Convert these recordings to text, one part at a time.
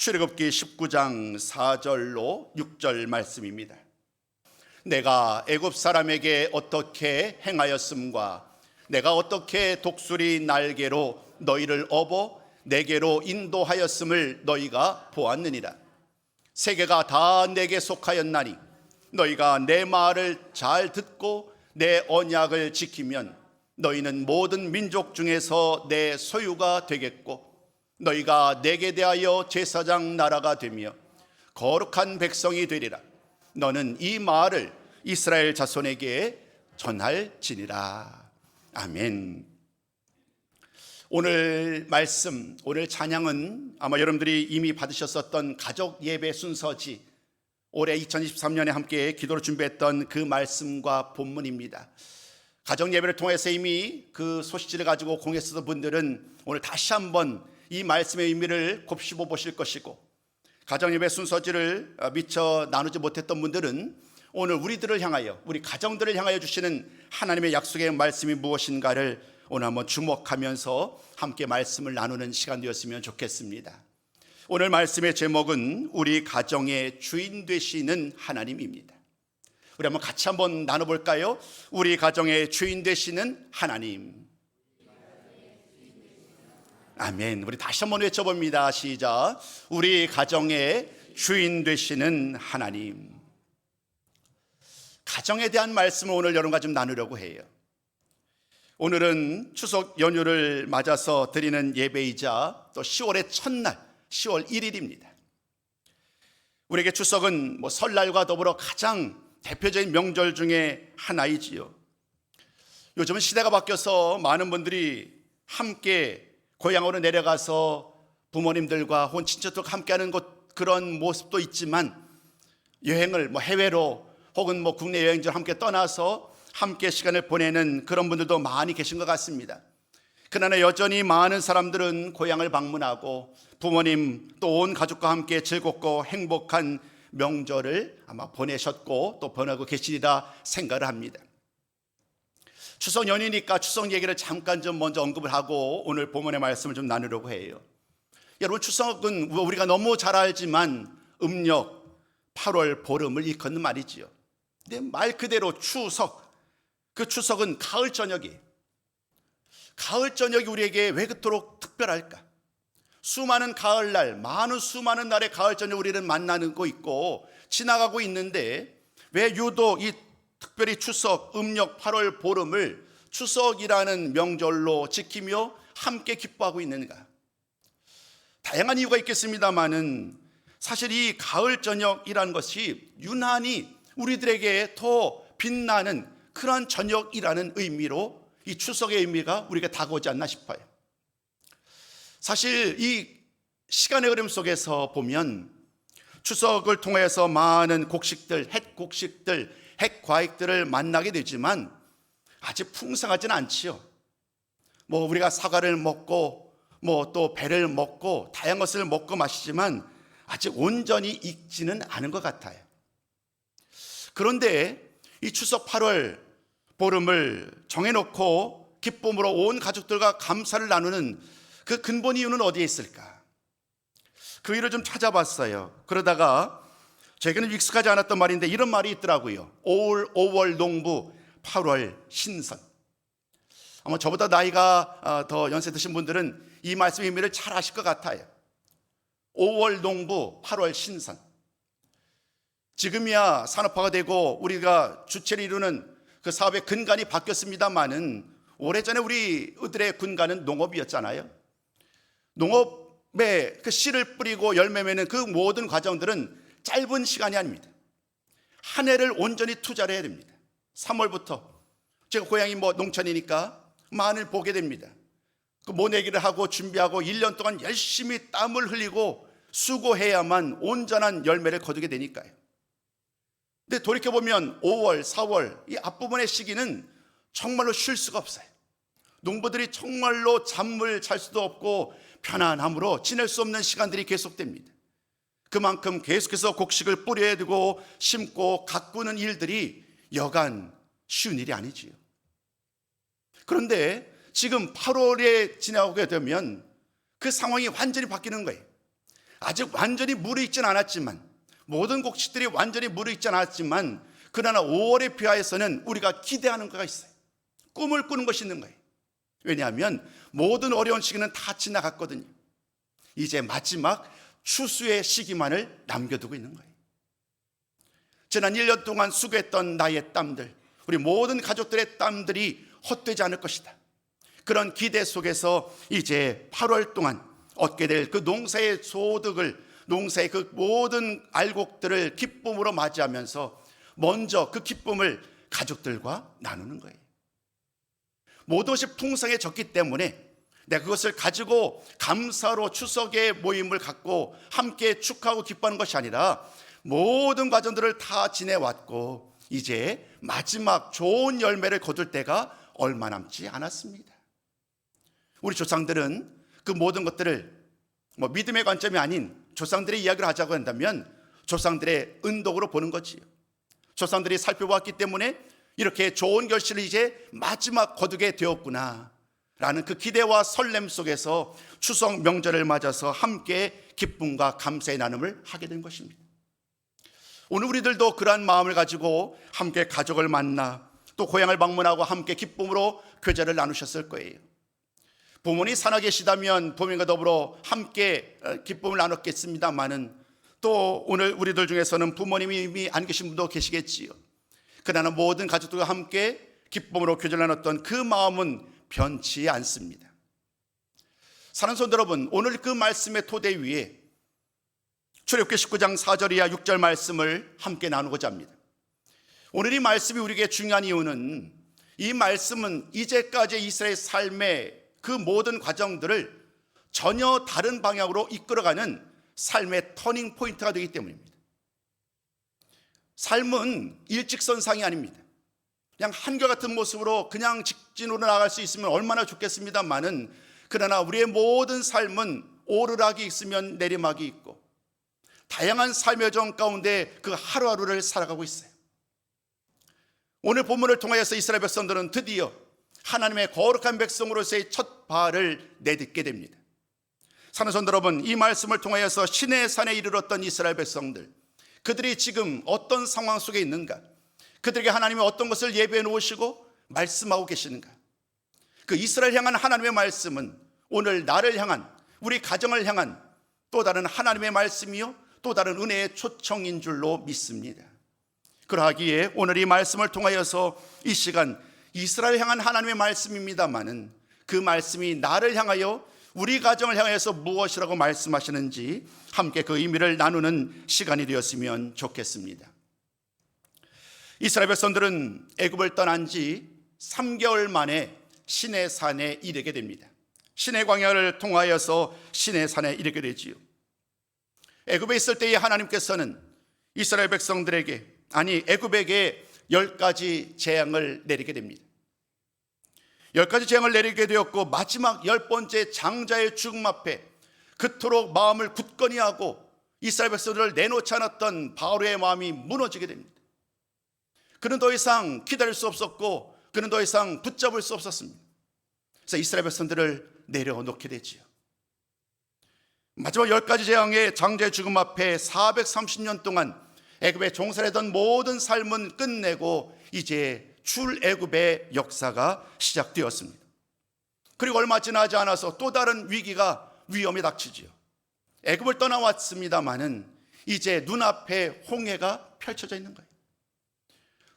출애굽기 19장 4절로 6절 말씀입니다. 내가 애굽 사람에게 어떻게 행하였음과 내가 어떻게 독수리 날개로 너희를 업어 내게로 인도하였음을 너희가 보았느니라. 세계가 다 내게 속하였나니 너희가 내 말을 잘 듣고 내 언약을 지키면 너희는 모든 민족 중에서 내 소유가 되겠고 너희가 내게 대하여 제사장 나라가 되며 거룩한 백성이 되리라. 너는 이 말을 이스라엘 자손에게 전할지니라. 아멘. 오늘 말씀, 오늘 찬양은 아마 여러분들이 이미 받으셨었던 가족 예배 순서지, 올해 2023년에 함께 기도로 준비했던 그 말씀과 본문입니다. 가정 예배를 통해서 이미 그 소식지를 가지고 공했었던 분들은 오늘 다시 한번 이 말씀의 의미를 곱씹어 보실 것이고, 가정 예배 순서지를 미처 나누지 못했던 분들은 오늘 우리들을 향하여, 우리 가정들을 향하여 주시는 하나님의 약속의 말씀이 무엇인가를 오늘 한번 주목하면서 함께 말씀을 나누는 시간 되었으면 좋겠습니다. 오늘 말씀의 제목은 우리 가정의 주인 되시는 하나님입니다. 우리 한번 같이 한번 나눠볼까요? 우리 가정의 주인 되시는 하나님. 아멘. 우리 다시 한번 외쳐봅니다. 시작. 우리 가정의 주인 되시는 하나님. 가정에 대한 말씀을 오늘 여러분과 좀 나누려고 해요. 오늘은 추석 연휴를 맞아서 드리는 예배이자 또 10월의 첫날 10월 1일입니다. 우리에게 추석은 설날과 더불어 가장 대표적인 명절 중에 하나이지요. 요즘은 시대가 바뀌어서 많은 분들이 함께 고향으로 내려가서 부모님들과 혹은 친척들과 함께하는 그런 모습도 있지만, 여행을 해외로 혹은 국내 여행지로 함께 떠나서 함께 시간을 보내는 그런 분들도 많이 계신 것 같습니다. 그러나 여전히 많은 사람들은 고향을 방문하고 부모님 또 온 가족과 함께 즐겁고 행복한 명절을 아마 보내셨고 또 보내고 계시리라 생각을 합니다. 추석 연휴니까 추석 얘기를 잠깐 좀 먼저 언급을 하고 오늘 본문의 말씀을 좀 나누려고 해요. 여러분, 추석은 우리가 너무 잘 알지만 음력 8월 보름을 일컫는 말이지요. 근데 말 그대로 추석, 그 추석은 가을 저녁이에요. 가을 저녁이 우리에게 왜 그토록 특별할까? 수많은 가을날, 수많은 날의 가을 저녁 우리는 만나고 있고 지나가고 있는데 왜 유독 이 특별히 추석, 음력 8월 보름을 추석이라는 명절로 지키며 함께 기뻐하고 있는가? 다양한 이유가 있겠습니다만은 사실 이 가을 저녁이라는 것이 유난히 우리들에게 더 빛나는 그런 저녁이라는 의미로 이 추석의 의미가 우리에게 다가오지 않나 싶어요. 사실 이 시간의 흐름 속에서 보면 추석을 통해서 많은 곡식들, 햇곡식들, 핵과익들을 만나게 되지만 아직 풍성하지는 않지요. 우리가 사과를 먹고 또 배를 먹고 다양한 것을 먹고 마시지만 아직 온전히 익지는 않은 것 같아요. 그런데 이 추석 8월 보름을 정해놓고 기쁨으로 온 가족들과 감사를 나누는 그 근본 이유는 어디에 있을까? 그 이유를 좀 찾아봤어요. 그러다가 저에게는 익숙하지 않았던 말인데 이런 말이 있더라고요. 5월 농부 8월 신선. 아마 저보다 나이가 더 연세 드신 분들은 이 말씀의 의미를 잘 아실 것 같아요. 5월 농부 8월 신선. 지금이야 산업화가 되고 우리가 주체를 이루는 그 사업의 근간이 바뀌었습니다마는 오래전에 우리들의 근간은 농업이었잖아요. 농업에 그 씨를 뿌리고 열매 맺는 그 모든 과정들은 짧은 시간이 아닙니다. 한 해를 온전히 투자를 해야 됩니다. 3월부터 제가 고향이 농촌이니까 마늘 보게 됩니다. 그 모내기를 하고 준비하고 1년 동안 열심히 땀을 흘리고 수고해야만 온전한 열매를 거두게 되니까요. 근데 돌이켜보면 5월, 4월 이 앞부분의 시기는 정말로 쉴 수가 없어요. 농부들이 정말로 잠을 잘 수도 없고 편안함으로 지낼 수 없는 시간들이 계속됩니다. 그만큼 계속해서 곡식을 뿌려야 되고 심고 가꾸는 일들이 여간 쉬운 일이 아니지요. 그런데 지금 8월에 지나오게 되면 그 상황이 완전히 바뀌는 거예요. 아직 완전히 무르익진 않았지만, 모든 곡식들이 완전히 무르익지 않았지만, 그러나 5월의 비하에서는 우리가 기대하는 거가 있어요. 꿈을 꾸는 것이 있는 거예요. 왜냐하면 모든 어려운 시기는 다 지나갔거든요. 이제 마지막 추수의 시기만을 남겨두고 있는 거예요. 지난 1년 동안 수고했던 나의 땀들, 우리 모든 가족들의 땀들이 헛되지 않을 것이다. 그런 기대 속에서 이제 8월 동안 얻게 될 그 농사의 소득을, 농사의 그 모든 알곡들을 기쁨으로 맞이하면서 먼저 그 기쁨을 가족들과 나누는 거예요. 모든 것이 풍성해졌기 때문에 내가 그것을 가지고 감사로 추석의 모임을 갖고 함께 축하하고 기뻐하는 것이 아니라 모든 과정들을 다 지내왔고 이제 마지막 좋은 열매를 거둘 때가 얼마 남지 않았습니다. 우리 조상들은 그 모든 것들을 믿음의 관점이 아닌 조상들의 이야기를 하자고 한다면 조상들의 은덕으로 보는 거지요. 조상들이 살펴보았기 때문에 이렇게 좋은 결실을 이제 마지막 거두게 되었구나 라는 그 기대와 설렘 속에서 추석 명절을 맞아서 함께 기쁨과 감사의 나눔을 하게 된 것입니다. 오늘 우리들도 그러한 마음을 가지고 함께 가족을 만나 또 고향을 방문하고 함께 기쁨으로 교제를 나누셨을 거예요. 부모님이 살아계시다면 부모님과 더불어 함께 기쁨을 나눴겠습니다마는 또 오늘 우리들 중에서는 부모님이 이미 안 계신 분도 계시겠지요. 그러나 모든 가족들과 함께 기쁨으로 교제를 나눴던 그 마음은 변치 않습니다. 사랑하는 성도 여러분, 오늘 그 말씀의 토대 위에 출애굽기 19장 4절 이하 6절 말씀을 함께 나누고자 합니다. 오늘 이 말씀이 우리에게 중요한 이유는 이 말씀은 이제까지 이스라엘 삶의 그 모든 과정들을 전혀 다른 방향으로 이끌어가는 삶의 터닝 포인트가 되기 때문입니다. 삶은 일직선상이 아닙니다. 그냥 한결같은 모습으로 그냥 직진으로 나갈 수 있으면 얼마나 좋겠습니다만은 그러나 우리의 모든 삶은 오르락이 있으면 내리막이 있고 다양한 삶의 여정 가운데 그 하루하루를 살아가고 있어요. 오늘 본문을 통하여서 이스라엘 백성들은 드디어 하나님의 거룩한 백성으로서의 첫 발을 내딛게 됩니다. 사랑하는 성도 여러분, 이 말씀을 통하여서 시내 산에 이르렀던 이스라엘 백성들, 그들이 지금 어떤 상황 속에 있는가, 그들에게 하나님이 어떤 것을 예배해 놓으시고 말씀하고 계시는가, 그 이스라엘 향한 하나님의 말씀은 오늘 나를 향한, 우리 가정을 향한 또 다른 하나님의 말씀이요 또 다른 은혜의 초청인 줄로 믿습니다. 그러하기에 오늘 이 말씀을 통하여서 이 시간 이스라엘 향한 하나님의 말씀입니다마는 그 말씀이 나를 향하여 우리 가정을 향해서 무엇이라고 말씀하시는지 함께 그 의미를 나누는 시간이 되었으면 좋겠습니다. 이스라엘 백성들은 애굽을 떠난 지 3개월 만에 시내산에 이르게 됩니다. 시내 광야를 통하여서 시내산에 이르게 되지요. 애굽에 있을 때에 하나님께서는 이스라엘 백성들에게, 아니 애굽에게 10가지 재앙을 내리게 됩니다. 10가지 재앙을 내리게 되었고 마지막 10번째 장자의 죽음 앞에 그토록 마음을 굳건히 하고 이스라엘 백성들을 내놓지 않았던 바로의 마음이 무너지게 됩니다. 그는 더 이상 기다릴 수 없었고 그는 더 이상 붙잡을 수 없었습니다. 그래서 이스라엘 백성들을 내려놓게 되지요. 마지막 10가지 재앙의 장자의 죽음 앞에 430년 동안 애굽에 종살이던 모든 삶은 끝내고 이제 출애굽의 역사가 시작되었습니다. 그리고 얼마 지나지 않아서 또 다른 위기가 위험에 닥치지요. 애굽을 떠나왔습니다마는 이제 눈앞에 홍해가 펼쳐져 있는 거예요.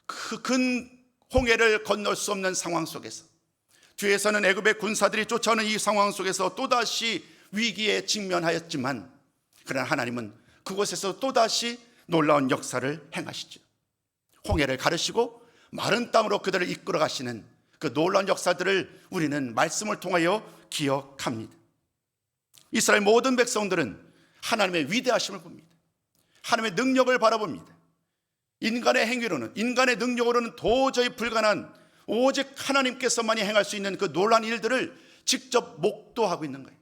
그 큰 홍해를 건널 수 없는 상황 속에서 뒤에서는 애굽의 군사들이 쫓아오는 이 상황 속에서 또다시 위기에 직면하였지만 그러나 하나님은 그곳에서 또다시 놀라운 역사를 행하시죠. 홍해를 가르시고 마른 땅으로 그들을 이끌어 가시는 그 놀라운 역사들을 우리는 말씀을 통하여 기억합니다. 이스라엘 모든 백성들은 하나님의 위대하심을 봅니다. 하나님의 능력을 바라봅니다. 인간의 행위로는, 인간의 능력으로는 도저히 불가능한 오직 하나님께서만이 행할 수 있는 그 놀라운 일들을 직접 목도하고 있는 거예요.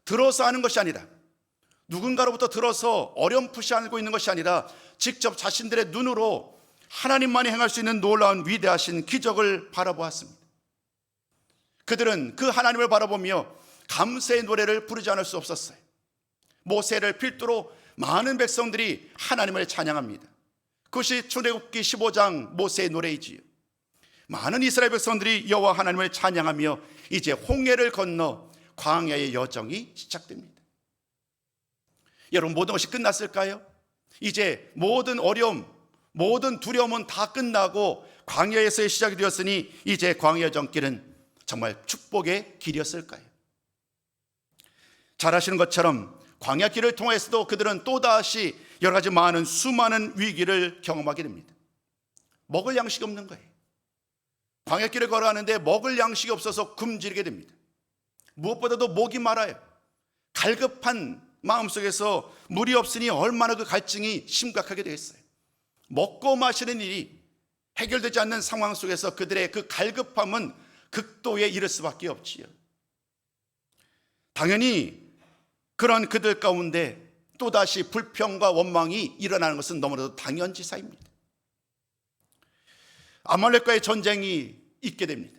들어서 하는 것이 아니라, 누군가로부터 들어서 어렴풋이 알고 있는 것이 아니라 직접 자신들의 눈으로 하나님만이 행할 수 있는 놀라운 위대하신 기적을 바라보았습니다. 그들은 그 하나님을 바라보며 감사의 노래를 부르지 않을 수 없었어요. 모세를 필두로 많은 백성들이 하나님을 찬양합니다. 그것이 출애굽기 15장 모세의 노래이지요. 많은 이스라엘 백성들이 여호와 하나님을 찬양하며 이제 홍해를 건너 광야의 여정이 시작됩니다. 여러분, 모든 것이 끝났을까요? 이제 모든 어려움, 모든 두려움은 다 끝나고 광야에서의 시작이 되었으니 이제 광야 여정길은 정말 축복의 길이었을까요? 잘 아시는 것처럼 광야길을 통해서도 그들은 또다시 여러 가지 수많은 위기를 경험하게 됩니다. 먹을 양식이 없는 거예요. 광야길을 걸어가는데 먹을 양식이 없어서 굶주리게 됩니다. 무엇보다도 목이 말아요. 갈급한 마음속에서 물이 없으니 얼마나 그 갈증이 심각하게 되겠어요. 먹고 마시는 일이 해결되지 않는 상황 속에서 그들의 그 갈급함은 극도에 이를 수밖에 없지요. 당연히 그런 그들 가운데 또다시 불평과 원망이 일어나는 것은 너무나도 당연지사입니다. 아말렉과의 전쟁이 있게 됩니다.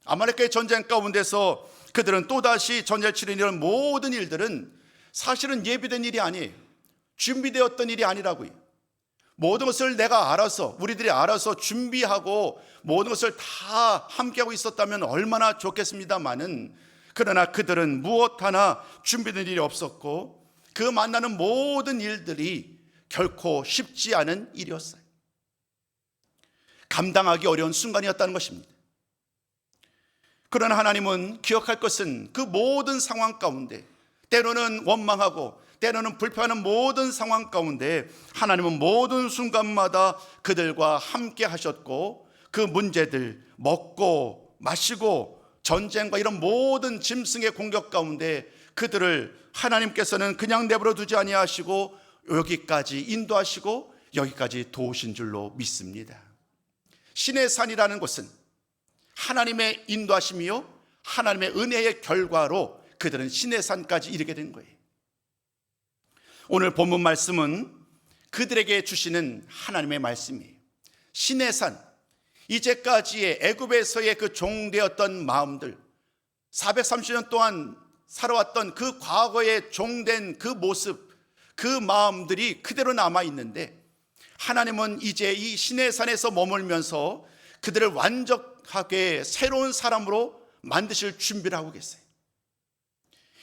아말렉과의 전쟁 가운데서 그들은 또다시 전쟁을 치르는 이런 모든 일들은 사실은 예비된 일이 아니에요. 준비되었던 일이 아니라고요. 모든 것을 내가 알아서, 우리들이 알아서 준비하고 모든 것을 다 함께하고 있었다면 얼마나 좋겠습니다마는, 그러나 그들은 무엇 하나 준비된 일이 없었고 그 만나는 모든 일들이 결코 쉽지 않은 일이었어요. 감당하기 어려운 순간이었다는 것입니다. 그러나 하나님은 기억할 것은 그 모든 상황 가운데, 때로는 원망하고 때로는 불편한 모든 상황 가운데 하나님은 모든 순간마다 그들과 함께 하셨고, 그 문제들, 먹고 마시고 전쟁과 이런 모든 짐승의 공격 가운데 그들을 하나님께서는 그냥 내버려 두지 아니하시고 여기까지 인도하시고 여기까지 도우신 줄로 믿습니다. 신의 산이라는 곳은 하나님의 인도하심이요 하나님의 은혜의 결과로 그들은 신의 산까지 이르게 된 거예요. 오늘 본문 말씀은 그들에게 주시는 하나님의 말씀이에요. 신의 산, 이제까지의 애굽에서의 그 종되었던 마음들, 430년 동안 살아왔던 그 과거의 종된 그 모습, 그 마음들이 그대로 남아있는데, 하나님은 이제 이 신의 산에서 머물면서 그들을 완전하게 새로운 사람으로 만드실 준비를 하고 계세요.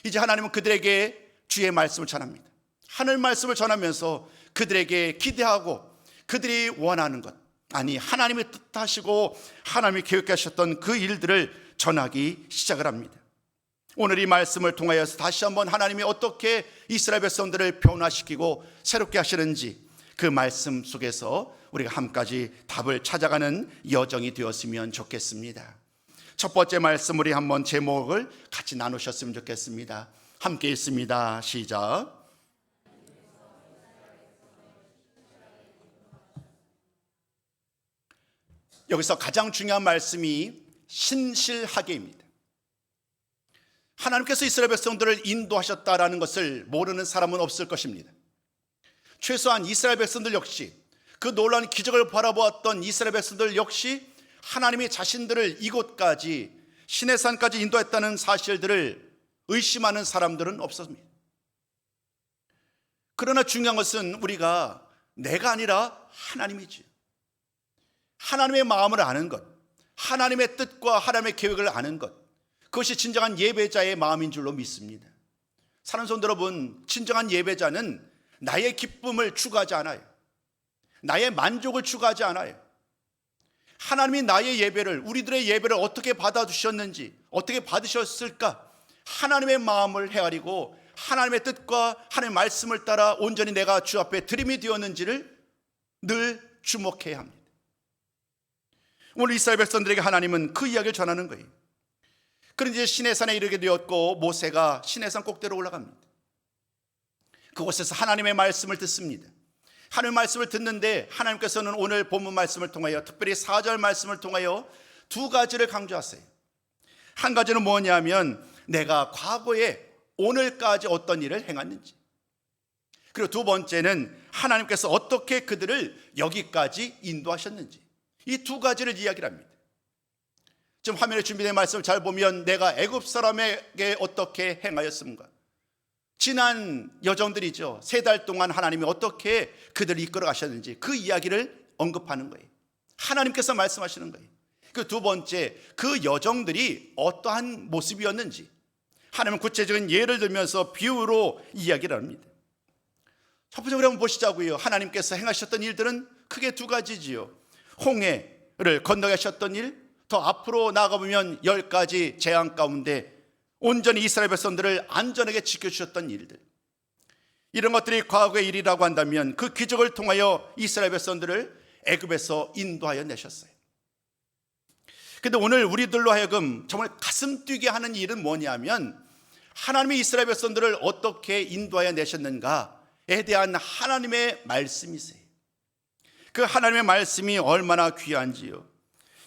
이제 하나님은 그들에게 주의 말씀을 전합니다. 하늘 말씀을 전하면서 그들에게 기대하고 그들이 원하는 것, 아니 하나님의 뜻하시고 하나님이 계획하셨던 그 일들을 전하기 시작을 합니다. 오늘 이 말씀을 통하여서 다시 한번 하나님이 어떻게 이스라엘 백성들을 변화시키고 새롭게 하시는지, 그 말씀 속에서 우리가 함까지 답을 찾아가는 여정이 되었으면 좋겠습니다. 첫 번째 말씀, 우리 한번 제목을 같이 나누셨으면 좋겠습니다. 함께 읽습니다. 시작. 여기서 가장 중요한 말씀이 신실하게입니다. 하나님께서 이스라엘 백성들을 인도하셨다라는 것을 모르는 사람은 없을 것입니다. 최소한 이스라엘 백성들 역시, 그 놀라운 기적을 바라보았던 이스라엘 백성들 역시 하나님이 자신들을 이곳까지 신의 산까지 인도했다는 사실들을 의심하는 사람들은 없었습니다. 그러나 중요한 것은 우리가 내가 아니라 하나님이지, 하나님의 마음을 아는 것, 하나님의 뜻과 하나님의 계획을 아는 것, 그것이 진정한 예배자의 마음인 줄로 믿습니다. 사랑하는 성도 여러분, 진정한 예배자는 나의 기쁨을 추구하지 않아요. 나의 만족을 추구하지 않아요. 하나님이 나의 예배를, 우리들의 예배를 어떻게 받아주셨는지, 어떻게 받으셨을까, 하나님의 마음을 헤아리고 하나님의 뜻과 하나님의 말씀을 따라 온전히 내가 주 앞에 드림이 되었는지를 늘 주목해야 합니다. 오늘 이스라엘 백성들에게 하나님은 그 이야기를 전하는 거예요. 그런데 이제 시내 산에 이르게 되었고 모세가 시내 산 꼭대로 올라갑니다. 그곳에서 하나님의 말씀을 듣습니다. 하나님의 말씀을 듣는데 하나님께서는 오늘 본문 말씀을 통하여, 특별히 4절 말씀을 통하여 두 가지를 강조하세요. 한 가지는 뭐냐면 내가 과거에 오늘까지 어떤 일을 행했는지, 그리고 두 번째는 하나님께서 어떻게 그들을 여기까지 인도하셨는지, 이 두 가지를 이야기를 합니다. 지금 화면에 준비된 말씀을 잘 보면 내가 애굽 사람에게 어떻게 행하였습니까? 지난 여정들이죠. 3달 동안 하나님이 어떻게 그들을 이끌어 가셨는지 그 이야기를 언급하는 거예요. 하나님께서 말씀하시는 거예요. 그 두 번째, 그 여정들이 어떠한 모습이었는지 하나님은 구체적인 예를 들면서 비유로 이야기를 합니다. 첫 번째 우리 한번 보시자고요. 하나님께서 행하셨던 일들은 크게 2가지지요. 홍해를 건너가셨던 일, 더 앞으로 나가보면 10가지 재앙 가운데 온전히 이스라엘 백성들을 안전하게 지켜주셨던 일들, 이런 것들이 과거의 일이라고 한다면 그 기적을 통하여 이스라엘 백성들을 애굽에서 인도하여 내셨어요. 근데 오늘 우리들로 하여금 정말 가슴 뛰게 하는 일은 뭐냐면 하나님이 이스라엘 백성들을 어떻게 인도하여 내셨는가에 대한 하나님의 말씀이세요. 그 하나님의 말씀이 얼마나 귀한지요.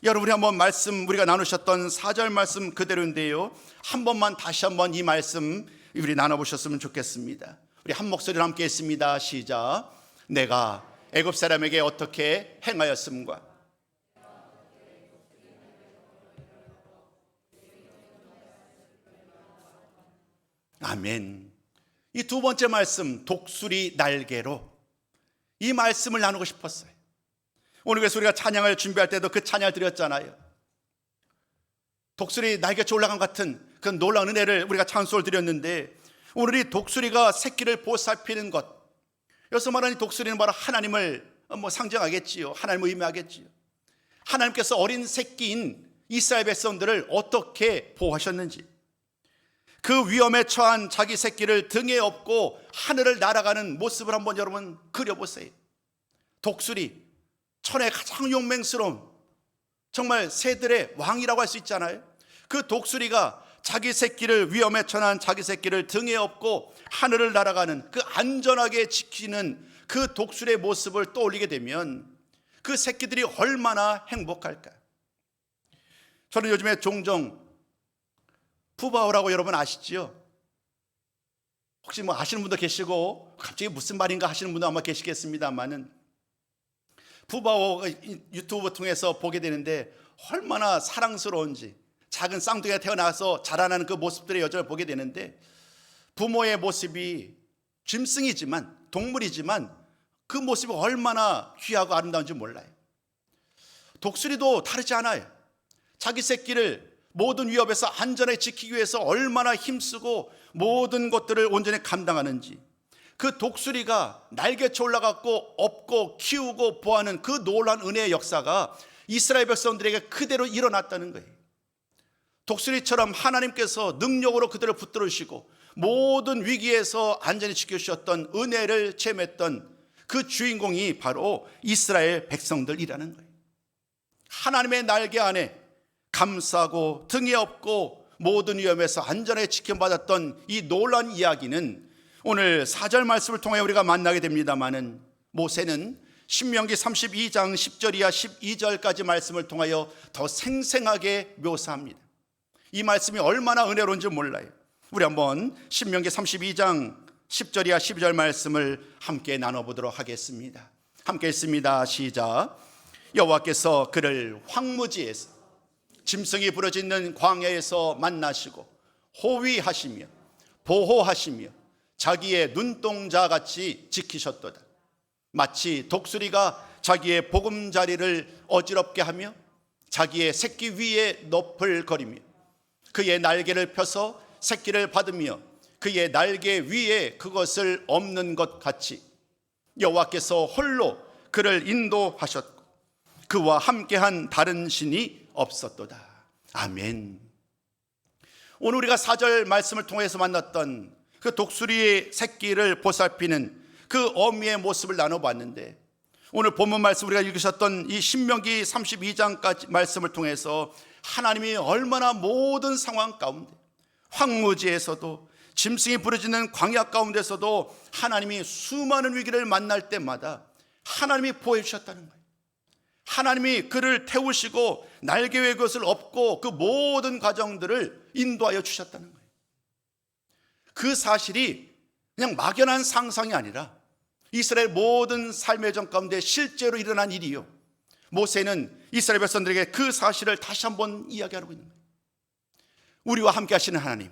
여러분이 한번 말씀 우리가 나누셨던 4절 말씀 그대로인데요, 한 번만 다시 한번 이 말씀 우리 나눠보셨으면 좋겠습니다. 우리 한 목소리로 함께 했습니다. 시작. 내가 애굽 사람에게 어떻게 행하였음과. 아멘. 이 두 번째 말씀, 독수리 날개로, 이 말씀을 나누고 싶었어요. 오늘 그래서 우리가 찬양을 준비할 때도 그 찬양을 드렸잖아요. 독수리 날개쳐 올라간 같은 그 놀라운 은혜를 우리가 찬송을 드렸는데, 오늘 이 독수리가 새끼를 보살피는 것, 여기서 말하는 독수리는 바로 하나님을 상징하겠지요. 하나님을 의미하겠지요. 하나님께서 어린 새끼인 이스라엘 백성들을 어떻게 보호하셨는지, 그 위험에 처한 자기 새끼를 등에 업고 하늘을 날아가는 모습을 한번 여러분 그려보세요. 독수리, 천의 가장 용맹스러운 정말 새들의 왕이라고 할 수 있잖아요. 그 독수리가 자기 새끼를, 위험에 처한 자기 새끼를 등에 업고 하늘을 날아가는, 그 안전하게 지키는 그 독수리의 모습을 떠올리게 되면 그 새끼들이 얼마나 행복할까. 저는 요즘에 종종 푸바오라고 여러분 아시지요? 혹시 아시는 분도 계시고 갑자기 무슨 말인가 하시는 분도 아마 계시겠습니다만은, 푸바오 유튜브 통해서 보게 되는데 얼마나 사랑스러운지, 작은 쌍둥이가 태어나서 자라나는 그 모습들의 여정을 보게 되는데, 부모의 모습이 짐승이지만, 동물이지만 그 모습이 얼마나 귀하고 아름다운지 몰라요. 독수리도 다르지 않아요. 자기 새끼를 모든 위협에서 안전하게 지키기 위해서 얼마나 힘쓰고 모든 것들을 온전히 감당하는지, 그 독수리가 날개쳐 올라갔고 업고 키우고 보호하는 그 놀라운 은혜의 역사가 이스라엘 백성들에게 그대로 일어났다는 거예요. 독수리처럼 하나님께서 능력으로 그들을 붙들으시고 모든 위기에서 안전히 지켜주셨던 은혜를 체험했던 그 주인공이 바로 이스라엘 백성들이라는 거예요. 하나님의 날개 안에 감싸고 등에 업고 모든 위험에서 안전하게 지켜받았던 이 놀라운 이야기는 오늘 4절 말씀을 통해 우리가 만나게 됩니다마는, 모세는 신명기 32장 10절 이하 12절까지 말씀을 통하여 더 생생하게 묘사합니다. 이 말씀이 얼마나 은혜로운지 몰라요. 우리 한번 신명기 32장 10절 이하 12절 말씀을 함께 나눠보도록 하겠습니다. 함께 했습니다. 시작. 여호와께서 그를 황무지에서 짐승이 부러지는 광야에서 만나시고 호위하시며 보호하시며 자기의 눈동자같이 지키셨도다. 마치 독수리가 자기의 보금자리를 어지럽게 하며 자기의 새끼 위에 너풀거리며 그의 날개를 펴서 새끼를 받으며 그의 날개 위에 그것을 엎는 것 같이 여호와께서 홀로 그를 인도하셨고 그와 함께한 다른 신이 없었도다. 아멘. 오늘 우리가 4절 말씀을 통해서 만났던 그 독수리의 새끼를 보살피는 그 어미의 모습을 나눠봤는데, 오늘 본문 말씀 우리가 읽으셨던 이 신명기 32장까지 말씀을 통해서 하나님이 얼마나 모든 상황 가운데, 황무지에서도 짐승이 부러지는 광야 가운데서도 하나님이 수많은 위기를 만날 때마다 하나님이 보호해 주셨다는 거예요. 하나님이 그를 태우시고 날개 위에 그것을 업고 그 모든 과정들을 인도하여 주셨다는 거예요. 그 사실이 그냥 막연한 상상이 아니라 이스라엘 모든 삶의 정 가운데 실제로 일어난 일이요, 모세는 이스라엘 백성들에게 그 사실을 다시 한번 이야기하고 있는 거예요. 우리와 함께 하시는 하나님,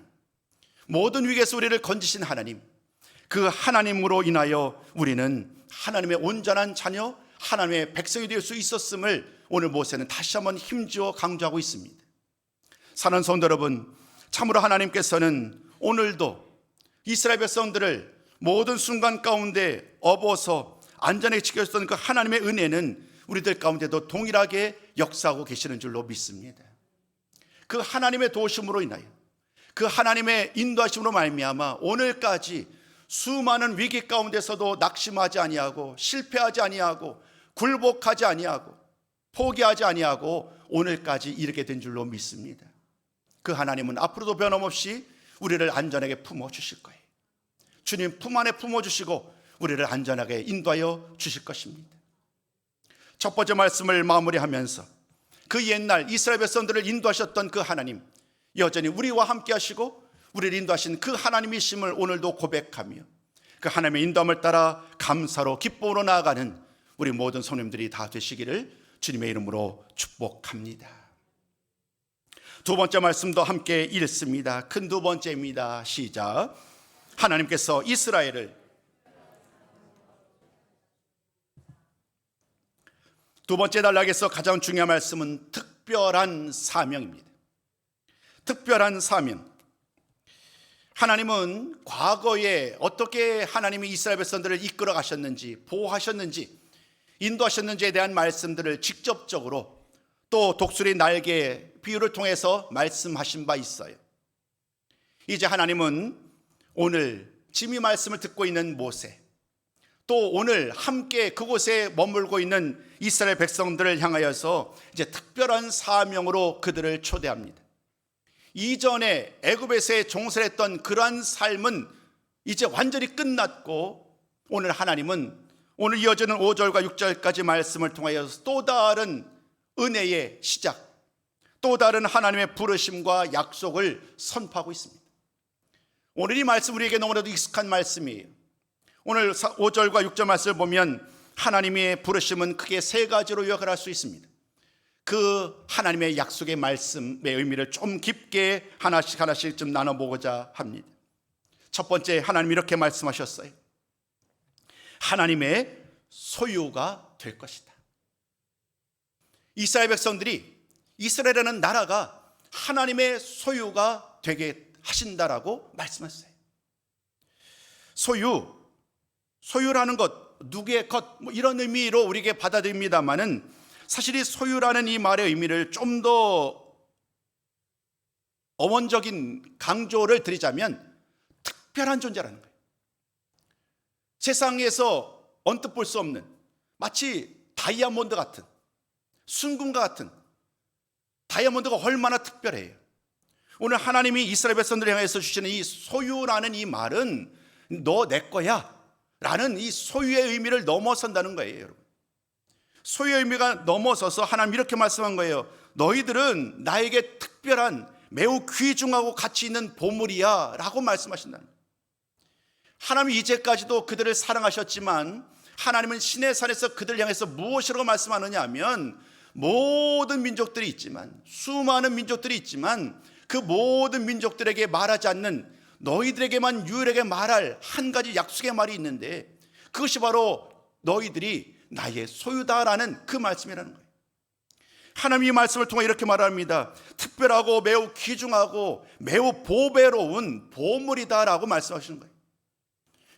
모든 위기에서 우리를 건지신 하나님, 그 하나님으로 인하여 우리는 하나님의 온전한 자녀, 하나님의 백성이 될 수 있었음을 오늘 모세는 다시 한번 힘주어 강조하고 있습니다. 사랑하는 성도 여러분, 참으로 하나님께서는 오늘도 이스라엘 백성들을 모든 순간 가운데 업어서 안전하게 지켜줬던 그 하나님의 은혜는 우리들 가운데도 동일하게 역사하고 계시는 줄로 믿습니다. 그 하나님의 도우심으로 인하여, 그 하나님의 인도하심으로 말미암아 오늘까지 수많은 위기 가운데서도 낙심하지 아니하고 실패하지 아니하고 굴복하지 아니하고 포기하지 아니하고 오늘까지 이르게 된 줄로 믿습니다. 그 하나님은 앞으로도 변함없이 우리를 안전하게 품어주실 거예요. 주님 품 안에 품어주시고 우리를 안전하게 인도하여 주실 것입니다. 첫 번째 말씀을 마무리하면서 그 옛날 이스라엘 백성들을 인도하셨던 그 하나님, 여전히 우리와 함께 하시고 우리를 인도하신 그 하나님이심을 오늘도 고백하며 그 하나님의 인도함을 따라 감사로 기쁨으로 나아가는 우리 모든 성도님들이 다 되시기를 주님의 이름으로 축복합니다. 두 번째 말씀도 함께 읽습니다. 큰 두 번째입니다. 시작. 하나님께서 이스라엘을, 두 번째 단락에서 가장 중요한 말씀은 특별한 사명입니다. 특별한 사명. 하나님은 과거에 어떻게 하나님이 이스라엘 백성들을 이끌어 가셨는지, 보호하셨는지, 인도하셨는지에 대한 말씀들을 직접적으로 또 독수리 날개 비유를 통해서 말씀하신 바 있어요. 이제 하나님은 오늘 지금 이 말씀을 듣고 있는 모세, 또 오늘 함께 그곳에 머물고 있는 이스라엘 백성들을 향하여서 이제 특별한 사명으로 그들을 초대합니다. 이전에 애굽에서의 종살했던 그러한 삶은 이제 완전히 끝났고, 오늘 하나님은 오늘 이어지는 5절과 6절까지 말씀을 통하여 또 다른 은혜의 시작, 또 다른 하나님의 부르심과 약속을 선포하고 있습니다. 오늘 이 말씀 우리에게 너무나도 익숙한 말씀이에요. 오늘 5절과 6절 말씀을 보면 하나님의 부르심은 크게 세 가지로 요약을 할 수 있습니다. 그 하나님의 약속의 말씀의 의미를 좀 깊게 하나씩 좀 나눠보고자 합니다. 첫 번째, 하나님이 이렇게 말씀하셨어요. 하나님의 소유가 될 것이다. 이스라엘 백성들이, 이스라엘이라는 나라가 하나님의 소유가 되게 하신다라고 말씀하셨어요. 소유라는 것, 누구의 것, 이런 의미로 우리에게 받아들입니다만은 사실 이 소유라는 이 말의 의미를 좀 더 어원적인 강조를 드리자면 특별한 존재라는 거예요. 세상에서 언뜻 볼 수 없는, 마치 다이아몬드 같은, 순금과 같은, 다이아몬드가 얼마나 특별해요. 오늘 하나님이 이스라엘 백성들을 향해서 주시는 이 소유라는 이 말은 너 내 거야 라는 이 소유의 의미를 넘어선다는 거예요. 여러분, 소유의 의미가 넘어서서 하나님 이렇게 말씀한 거예요. 너희들은 나에게 특별한 매우 귀중하고 가치 있는 보물이야 라고 말씀하신다는 거예요. 하나님이 이제까지도 그들을 사랑하셨지만 하나님은 시내 산에서 그들을 향해서 무엇이라고 말씀하느냐 하면, 모든 민족들이 있지만, 수많은 민족들이 있지만 그 모든 민족들에게 말하지 않는 너희들에게만 유일하게 말할 한 가지 약속의 말이 있는데, 그것이 바로 너희들이 나의 소유다라는 그 말씀이라는 거예요. 하나님이 이 말씀을 통해 이렇게 말합니다. 특별하고 매우 귀중하고 매우 보배로운 보물이다라고 말씀하시는 거예요.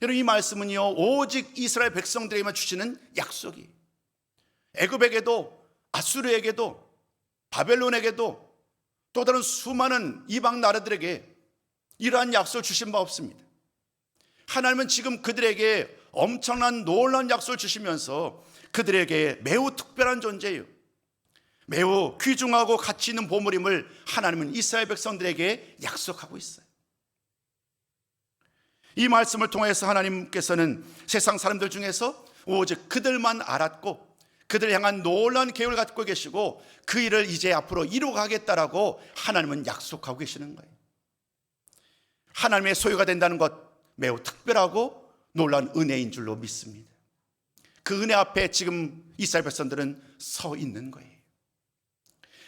여러분, 이 말씀은요 오직 이스라엘 백성들에게만 주시는 약속이에요. 애굽에게도, 아수르에게도, 바벨론에게도, 또 다른 수많은 이방 나라들에게 이러한 약속을 주신 바 없습니다. 하나님은 지금 그들에게 엄청난 놀라운 약속을 주시면서 그들에게 매우 특별한 존재예요. 매우 귀중하고 가치 있는 보물임을 하나님은 이스라엘 백성들에게 약속하고 있어요. 이 말씀을 통해서 하나님께서는 세상 사람들 중에서 오직 그들만 알았고 그들을 향한 놀라운 계획을 갖고 계시고 그 일을 이제 앞으로 이루어가겠다라고 하나님은 약속하고 계시는 거예요. 하나님의 소유가 된다는 것, 매우 특별하고 놀라운 은혜인 줄로 믿습니다. 그 은혜 앞에 지금 이스라엘 백성들은 서 있는 거예요.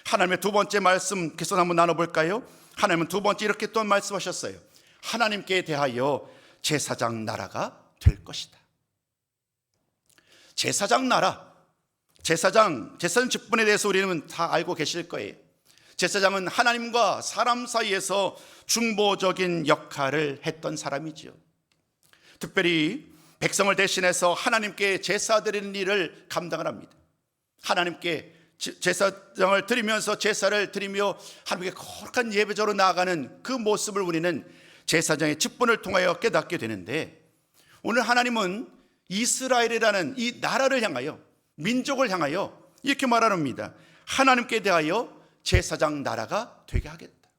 하나님의 두 번째 말씀 계속 한번 나눠볼까요? 하나님은 두 번째 이렇게 또 말씀하셨어요. 하나님께 대하여 제사장 나라가 될 것이다. 제사장 나라, 제사장 직분에 대해서 우리는 다 알고 계실 거예요. 제사장은 하나님과 사람 사이에서 중보적인 역할을 했던 사람이지요. 특별히 백성을 대신해서 하나님께 제사 드리는 일을 감당을 합니다. 하나님께 제사장을 드리면서 제사를 드리며 하나님께 거룩한 예배자로 나아가는 그 모습을 우리는 제사장의 직분을 통하여 깨닫게 되는데, 오늘 하나님은 이스라엘이라는 이 나라를 향하여, 민족을 향하여 이렇게 말합니다. 하나님께 대하여 제사장 나라가 되게 하겠다.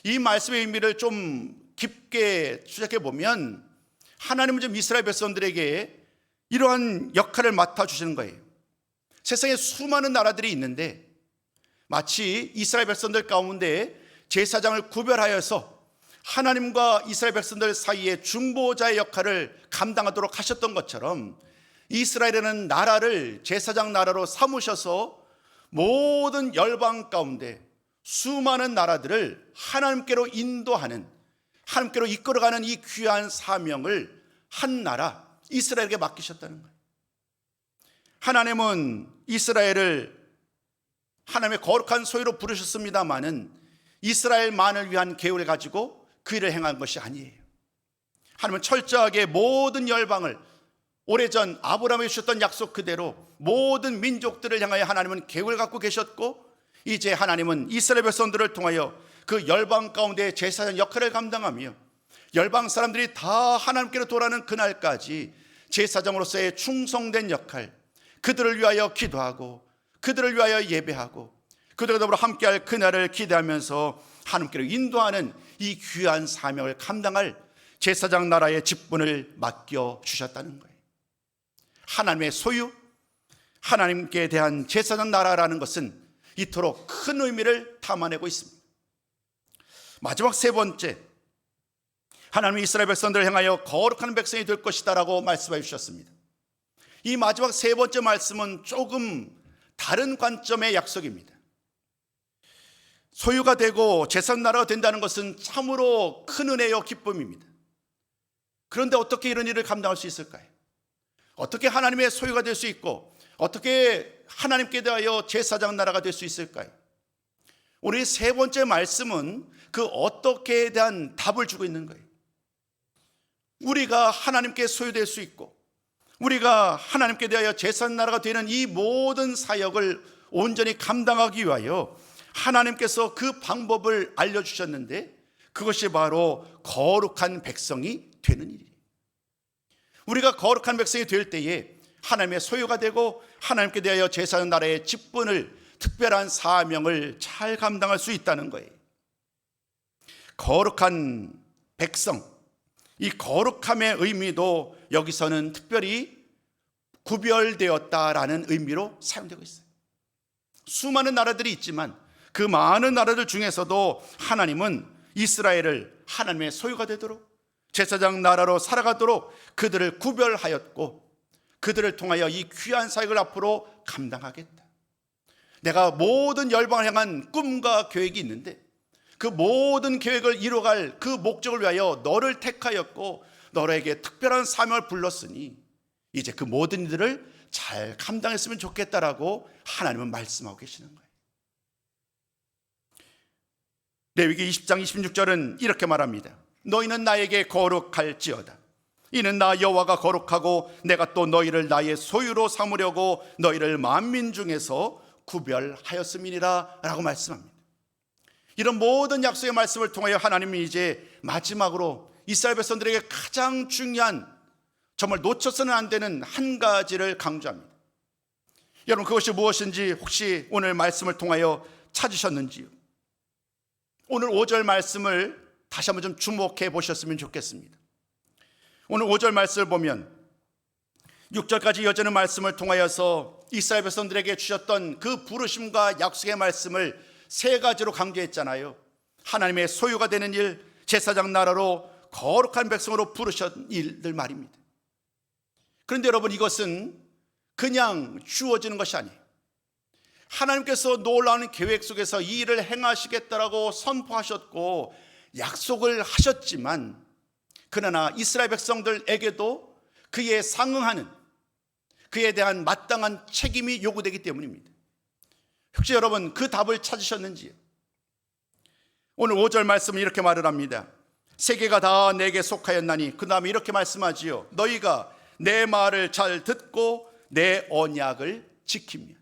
이 말씀의 의미를 좀 깊게 추적해 보면 하나님은 좀 이스라엘 백성들에게 이러한 역할을 맡아주시는 거예요. 세상에 수많은 나라들이 있는데 마치 이스라엘 백성들 가운데 제사장을 구별하여서 하나님과 이스라엘 백성들 사이에 중보자의 역할을 감당하도록 하셨던 것처럼, 이스라엘에는 나라를 제사장 나라로 삼으셔서 모든 열방 가운데 수많은 나라들을 하나님께로 인도하는, 하나님께로 이끌어가는 이 귀한 사명을 한 나라 이스라엘에게 맡기셨다는 거예요. 하나님은 이스라엘을 하나님의 거룩한 소유로 부르셨습니다마는 이스라엘만을 위한 계획을 가지고 그 일을 행한 것이 아니에요. 하나님은 철저하게 모든 열방을, 오래전 아브라함에 주셨던 약속 그대로 모든 민족들을 향하여 하나님은 계획을 갖고 계셨고, 이제 하나님은 이스라엘 백성들을 통하여 그 열방 가운데 제사장 역할을 감당하며 열방 사람들이 다 하나님께로 돌아가는 그날까지 제사장으로서의 충성된 역할, 그들을 위하여 기도하고 그들을 위하여 예배하고 그들과 더불어 함께할 그날을 기대하면서 하나님께로 인도하는 이 귀한 사명을 감당할 제사장 나라의 직분을 맡겨주셨다는 거예요. 하나님의 소유, 하나님께 대한 제사장 나라라는 것은 이토록 큰 의미를 담아내고 있습니다. 마지막 세 번째, 하나님이 이스라엘 백성들을 향하여 거룩한 백성이 될 것이다 라고 말씀해 주셨습니다. 이 마지막 세 번째 말씀은 조금 다른 관점의 약속입니다. 소유가 되고 제사장 나라가 된다는 것은 참으로 큰 은혜요 기쁨입니다. 그런데 어떻게 이런 일을 감당할 수 있을까요? 어떻게 하나님의 소유가 될 수 있고 어떻게 하나님께 대하여 제사장 나라가 될 수 있을까요? 우리 세 번째 말씀은 그 어떻게에 대한 답을 주고 있는 거예요. 우리가 하나님께 소유될 수 있고 우리가 하나님께 대하여 제사장 나라가 되는 이 모든 사역을 온전히 감당하기 위하여 하나님께서 그 방법을 알려주셨는데, 그것이 바로 거룩한 백성이 되는 일이에요. 우리가 거룩한 백성이 될 때에 하나님의 소유가 되고 하나님께 대하여 제사장 나라의 직분을, 특별한 사명을 잘 감당할 수 있다는 거예요. 거룩한 백성, 이 거룩함의 의미도 여기서는 특별히 구별되었다라는 의미로 사용되고 있어요. 수많은 나라들이 있지만 그 많은 나라들 중에서도 하나님은 이스라엘을 하나님의 소유가 되도록 제사장 나라로 살아가도록 그들을 구별하였고, 그들을 통하여 이 귀한 사역을 앞으로 감당하겠다. 내가 모든 열방을 향한 꿈과 계획이 있는데 그 모든 계획을 이루어갈 그 목적을 위하여 너를 택하였고 너에게 특별한 사명을 불렀으니 이제 그 모든 일들을 잘 감당했으면 좋겠다라고 하나님은 말씀하고 계시는 거예요. 레위기 20장 26절은 이렇게 말합니다. 너희는 나에게 거룩할지어다. 이는 나 여호와가 거룩하고 내가 또 너희를 나의 소유로 삼으려고 너희를 만민 중에서 구별하였음이니라 라고 말씀합니다. 이런 모든 약속의 말씀을 통하여 하나님이 이제 마지막으로 이스라엘 백성들에게 가장 중요한, 정말 놓쳐서는 안 되는 한 가지를 강조합니다. 여러분, 그것이 무엇인지 혹시 오늘 말씀을 통하여 찾으셨는지요? 오늘 5절 말씀을 다시 한번 좀 주목해 보셨으면 좋겠습니다. 오늘 5절 말씀을 보면 6절까지 이어지는 말씀을 통하여서 이스라엘 백성들에게 주셨던 그 부르심과 약속의 말씀을 세 가지로 강조했잖아요. 하나님의 소유가 되는 일, 제사장 나라로 거룩한 백성으로 부르신 일들 말입니다. 그런데 여러분, 이것은 그냥 주어지는 것이 아니에요. 하나님께서 놀라운 계획 속에서 이 일을 행하시겠다라고 선포하셨고 약속을 하셨지만 그러나 이스라엘 백성들에게도 그에 상응하는, 그에 대한 마땅한 책임이 요구되기 때문입니다. 혹시 여러분 그 답을 찾으셨는지요? 오늘 5절 말씀은 이렇게 말을 합니다. 세계가 다 내게 속하였나니, 그 다음에 이렇게 말씀하지요. 너희가 내 말을 잘 듣고 내 언약을 지키며.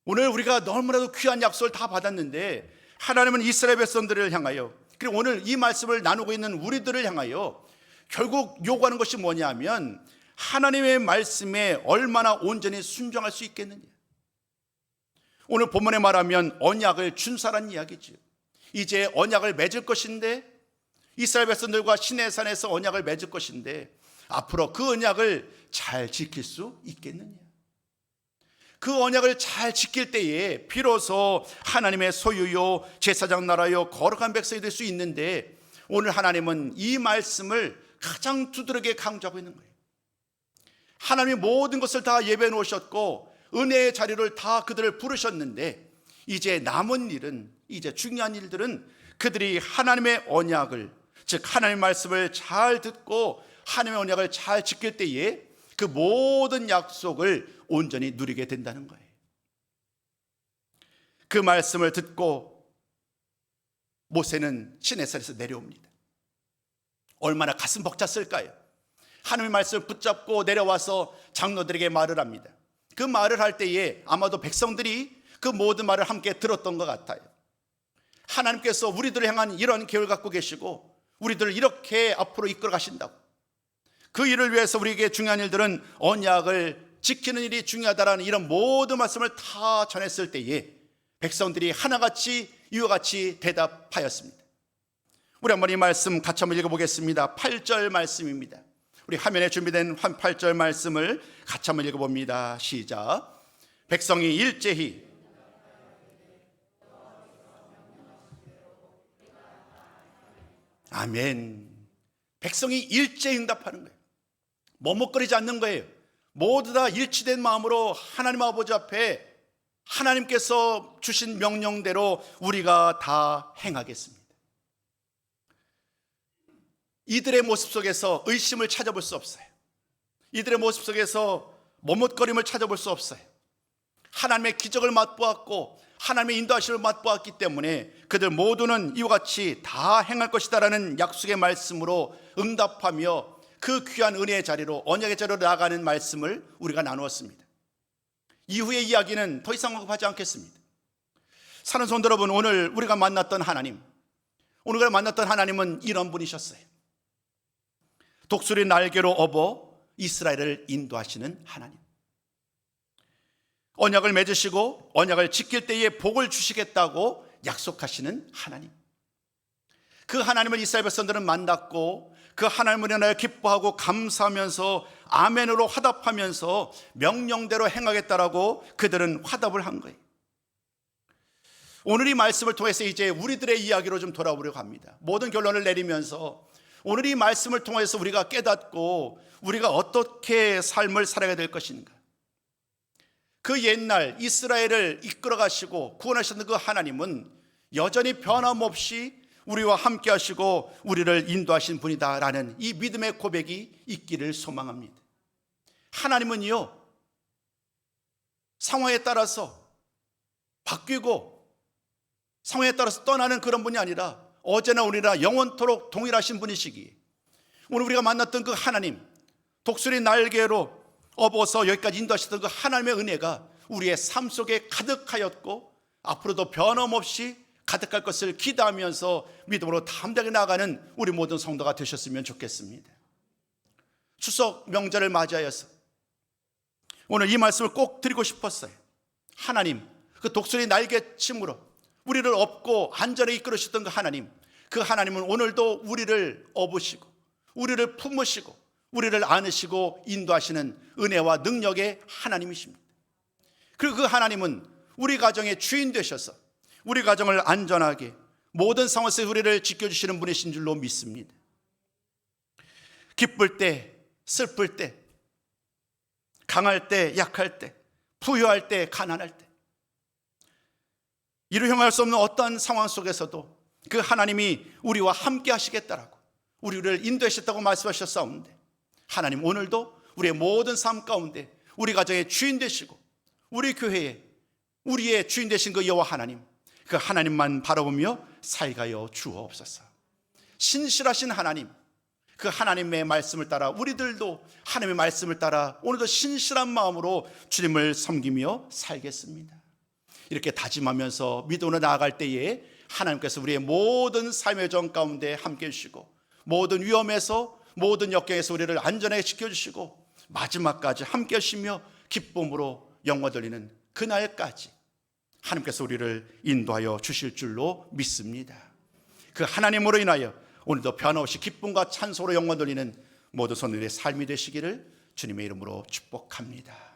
오늘 우리가 너무나도 귀한 약속을 다 받았는데 하나님은 이스라엘 백성들을 향하여, 그리고 오늘 이 말씀을 나누고 있는 우리들을 향하여 결국 요구하는 것이 뭐냐 하면 하나님의 말씀에 얼마나 온전히 순종할 수 있겠느냐. 오늘 본문에 말하면 언약을 준사라는 이야기죠. 이제 언약을 맺을 것인데, 이스라엘 백성들과 시내산에서 언약을 맺을 것인데 앞으로 그 언약을 잘 지킬 수 있겠느냐. 그 언약을 잘 지킬 때에 비로소 하나님의 소유요 제사장 나라요 거룩한 백성이 될 수 있는데, 오늘 하나님은 이 말씀을 가장 두드러지게 강조하고 있는 거예요. 하나님이 모든 것을 다 예배해 놓으셨고 은혜의 자리를 다 그들을 부르셨는데, 이제 남은 일은, 이제 중요한 일들은 그들이 하나님의 언약을, 즉 하나님의 말씀을 잘 듣고 하나님의 언약을 잘 지킬 때에 그 모든 약속을 온전히 누리게 된다는 거예요. 그 말씀을 듣고 모세는 시내산에서 내려옵니다. 얼마나 가슴 벅찼을까요? 하나님의 말씀을 붙잡고 내려와서 장로들에게 말을 합니다. 그 말을 할 때에 아마도 백성들이 그 모든 말을 함께 들었던 것 같아요. 하나님께서 우리들을 향한 이런 계획을 갖고 계시고 우리들을 이렇게 앞으로 이끌어 가신다고, 그 일을 위해서 우리에게 중요한 일들은 언약을 지키는 일이 중요하다라는 이런 모든 말씀을 다 전했을 때에 백성들이 하나같이 이와 같이 대답하였습니다. 우리 한번 이 말씀 같이 한번 읽어보겠습니다. 8절 말씀입니다. 우리 화면에 준비된 8절 말씀을 같이 한번 읽어봅니다. 시작. 백성이 일제히 아멘. 백성이 일제히 응답하는 거예요. 머뭇거리지 않는 거예요. 모두 다 일치된 마음으로 하나님 아버지 앞에 하나님께서 주신 명령대로 우리가 다 행하겠습니다. 이들의 모습 속에서 의심을 찾아볼 수 없어요. 이들의 모습 속에서 머뭇거림을 찾아볼 수 없어요. 하나님의 기적을 맛보았고 하나님의 인도하심을 맛보았기 때문에 그들 모두는 이와 같이 다 행할 것이다라는 약속의 말씀으로 응답하며 그 귀한 은혜의 자리로, 언약의 자리로 나아가는 말씀을 우리가 나누었습니다. 이후의 이야기는 더 이상 언급하지 않겠습니다. 사는 성도 여러분, 오늘 우리가 만났던 하나님, 오늘 우리가 만났던 하나님은 이런 분이셨어요. 독수리 날개로 업어 이스라엘을 인도하시는 하나님, 언약을 맺으시고 언약을 지킬 때에 복을 주시겠다고 약속하시는 하나님, 그 하나님을 이스라엘 백성들은 만났고 그 하나님을 인하여 기뻐하고 감사하면서 아멘으로 화답하면서 명령대로 행하겠다라고 그들은 화답을 한 거예요. 오늘 이 말씀을 통해서 이제 우리들의 이야기로 좀 돌아오려고 합니다. 모든 결론을 내리면서 오늘 이 말씀을 통해서 우리가 깨닫고 우리가 어떻게 삶을 살아야 될 것인가, 그 옛날 이스라엘을 이끌어 가시고 구원하셨던 그 하나님은 여전히 변함없이 우리와 함께 하시고 우리를 인도하신 분이다라는 이 믿음의 고백이 있기를 소망합니다. 하나님은요, 상황에 따라서 바뀌고 상황에 따라서 떠나는 그런 분이 아니라 어제나 오늘이나 영원토록 동일하신 분이시기에 오늘 우리가 만났던 그 하나님, 독수리 날개로 업어서 여기까지 인도하셨던 그 하나님의 은혜가 우리의 삶 속에 가득하였고 앞으로도 변함없이 가득할 것을 기대하면서 믿음으로 담대하게 나아가는 우리 모든 성도가 되셨으면 좋겠습니다. 추석 명절을 맞이하여서 오늘 이 말씀을 꼭 드리고 싶었어요. 하나님, 그 독수리 날개침으로 우리를 업고 안전에 이끌으셨던 그 하나님은 오늘도 우리를 업으시고 우리를 품으시고 우리를 안으시고 인도하시는 은혜와 능력의 하나님이십니다. 그리고 그 하나님은 우리 가정의 주인 되셔서 우리 가정을 안전하게 모든 상황에서 우리를 지켜주시는 분이신 줄로 믿습니다. 기쁠 때, 슬플 때, 강할 때, 약할 때, 부유할 때, 가난할 때, 이루 행할 수 없는 어떠한 상황 속에서도 그 하나님이 우리와 함께 하시겠다라고 우리를 인도하셨다고 말씀하셨사온데, 하나님 오늘도 우리의 모든 삶 가운데 우리 가정의 주인 되시고 우리 교회에 우리의 주인 되신 그 여호와 하나님, 그 하나님만 바라보며 살가여 주옵소서. 신실하신 하나님, 그 하나님의 말씀을 따라 우리들도 하나님의 말씀을 따라 오늘도 신실한 마음으로 주님을 섬기며 살겠습니다. 이렇게 다짐하면서 믿음으로 나아갈 때에 하나님께서 우리의 모든 삶의 정 가운데 함께 해주시고, 모든 위험에서 모든 역경에서 우리를 안전하게 지켜주시고, 마지막까지 함께 하시며 기쁨으로 영광 돌리는 그날까지 하나님께서 우리를 인도하여 주실 줄로 믿습니다. 그 하나님으로 인하여 오늘도 변함없이 기쁨과 찬송으로 영광 돌리는 모든 성도들의 삶이 되시기를 주님의 이름으로 축복합니다.